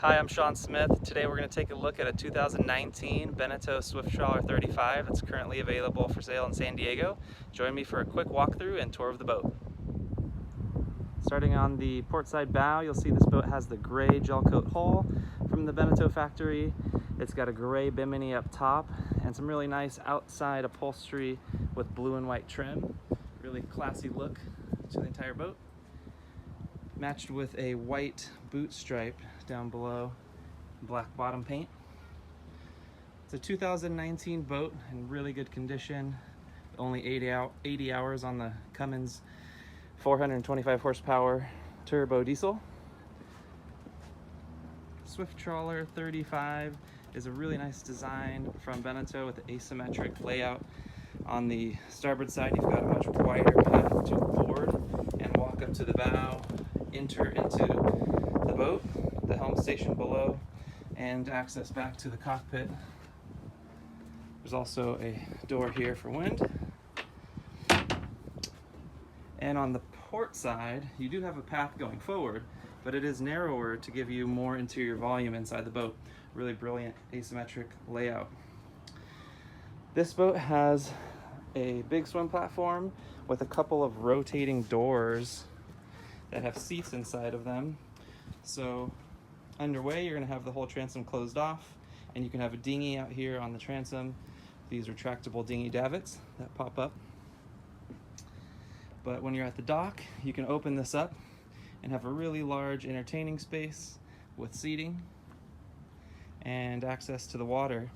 Hi, I'm Sean Smith. Today we're going to take a look at a 2019 Beneteau Swift Trawler 35 that's currently available for sale in San Diego. Join me for a quick walkthrough and tour of the boat. Starting on the portside bow, you'll see this boat has the gray gel coat hull from the Beneteau factory. It's got a gray bimini up top and some really nice outside upholstery with blue and white trim. Really classy look to the entire boat, matched with a white boot stripe down below, black bottom paint. It's a 2019 boat in really good condition, only 80 hours on the Cummins 425 horsepower turbo diesel. Swift Trawler 35 is a really nice design from Beneteau with the asymmetric layout. On the starboard side, you've got a much wider path to board and walk up to the bow, enter into the boat, the helm station below, and access back to the cockpit. There's also a door here for wind. And on the port side, you do have a path going forward, but it is narrower to give you more interior volume inside the boat. Really brilliant asymmetric layout. This boat has a big swim platform with a couple of rotating doors that have seats inside of them. So underway, you're going to have the whole transom closed off, and you can have a dinghy out here on the transom. These retractable dinghy davits that pop up. But when you're at the dock, you can open this up and have a really large entertaining space with seating and access to the water.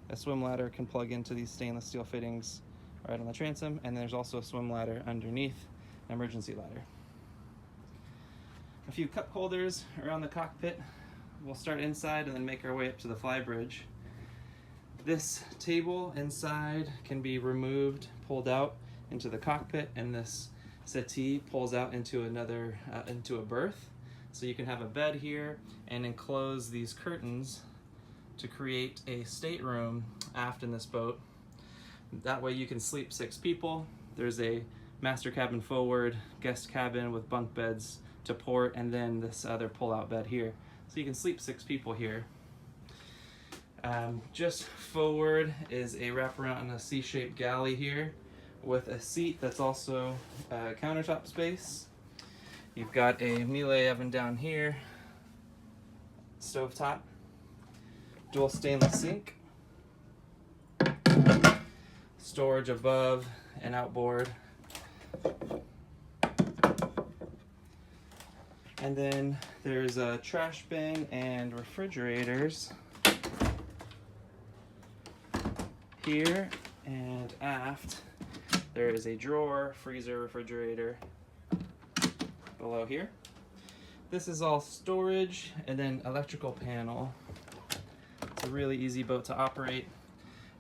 A swim ladder can plug into these stainless steel fittings right on the transom, and there's also a swim ladder underneath, an emergency ladder. A few cup holders around the cockpit. We'll start inside and then make our way up to the Flybridge. This table inside can be removed, pulled out into the cockpit, and this settee pulls out into into a berth. So you can have a bed here and enclose these curtains to create a stateroom aft in this boat. That way you can sleep 6 people. There's a master cabin forward, guest cabin with bunk beds to port, and then this other pull-out bed here. So you can sleep 6 people here. Just forward is a wraparound and a C-shaped galley here with a seat that's also countertop space. You've got a Miele oven down here, stovetop, dual stainless sink, storage above and outboard, and then there's a trash bin and refrigerators here, and aft there is a drawer, freezer, refrigerator below here. This is all storage and then electrical panel. It's a really easy boat to operate.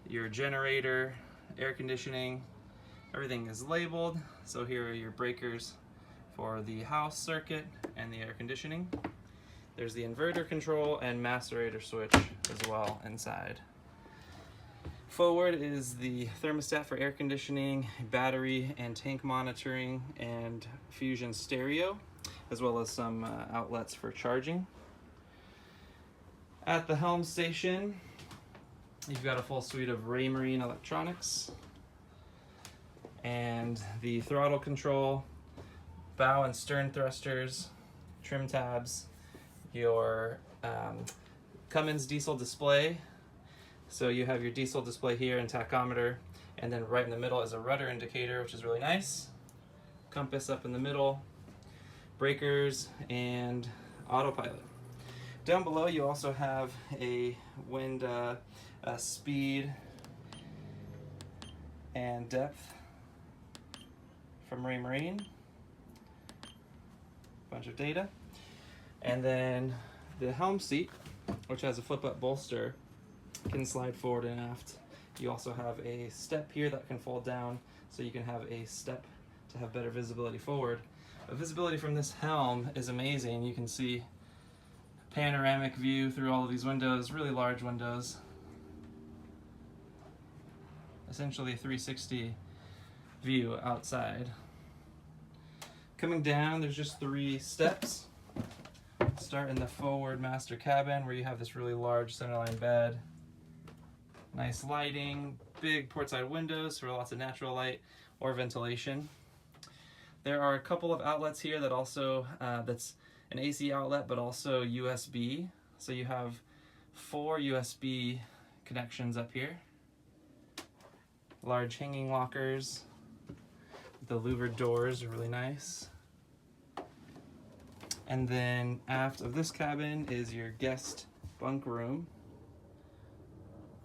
Your generator, air conditioning, everything is labeled. So here are your breakers for the house circuit and the air conditioning. There's the inverter control and macerator switch as well inside. Forward is the thermostat for air conditioning, battery and tank monitoring, and Fusion stereo, as well as some outlets for charging. At the helm station, you've got a full suite of Raymarine electronics and the throttle control, bow and stern thrusters, trim tabs, your Cummins diesel display. So you have your diesel display here and tachometer, and then right in the middle is a rudder indicator, which is really nice. Compass up in the middle, breakers, and autopilot. Down below you also have a wind speed and depth from Raymarine. Bunch of data. And then the helm seat, which has a flip-up bolster, can slide forward and aft. You also have a step here that can fold down, so you can have a step to have better visibility forward. But visibility from this helm is amazing. You can see panoramic view through all of these windows, really large windows. Essentially a 360 view outside. Coming down, there's just 3 steps. Start in the forward master cabin where you have this really large centerline bed. Nice lighting, big portside windows for lots of natural light or ventilation. There are a couple of outlets here that also, that's an AC outlet but also USB. So you have 4 USB connections up here. Large hanging lockers. The louvered doors are really nice. And then aft of this cabin is your guest bunk room.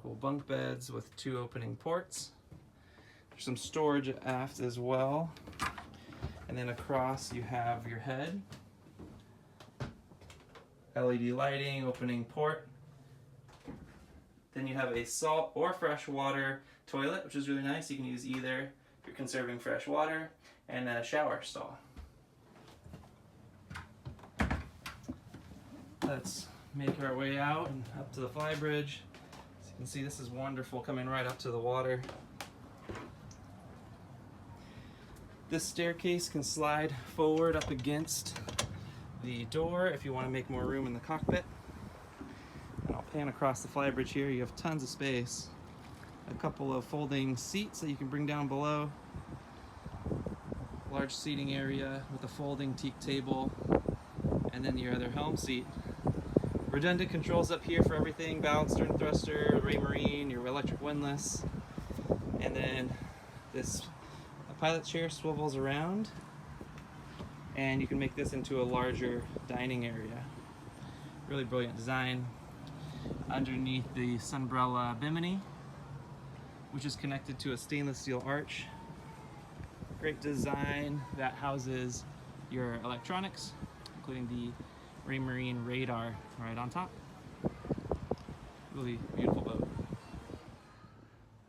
Cool bunk beds with 2 opening ports. There's some storage aft as well. And then across you have your head. LED lighting, opening port. Then you have a salt or fresh water toilet, which is really nice. You can use either if you're conserving fresh water, and a shower stall. Let's make our way out and up to the Flybridge. As you can see, this is wonderful, coming right up to the water. This staircase can slide forward up against the door if you want to make more room in the cockpit. And I'll pan across the Flybridge here. You have tons of space. A couple of folding seats that you can bring down below. Large seating area with a folding teak table. And then your other helm seat. Redundant controls up here for everything. Bow, stern thruster, ray marine, your electric windlass. And then this pilot chair swivels around. And you can make this into a larger dining area. Really brilliant design. Underneath the Sunbrella bimini, which is connected to a stainless steel arch. Great design that houses your electronics, including the ray marine radar right on top. Really beautiful boat.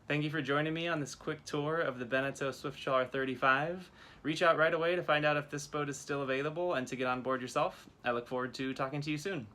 Thank you for joining me on this quick tour of the Beneteau Swift Trawler 35. Reach out right away to find out if this boat is still available and to get on board yourself. I look forward to talking to you soon.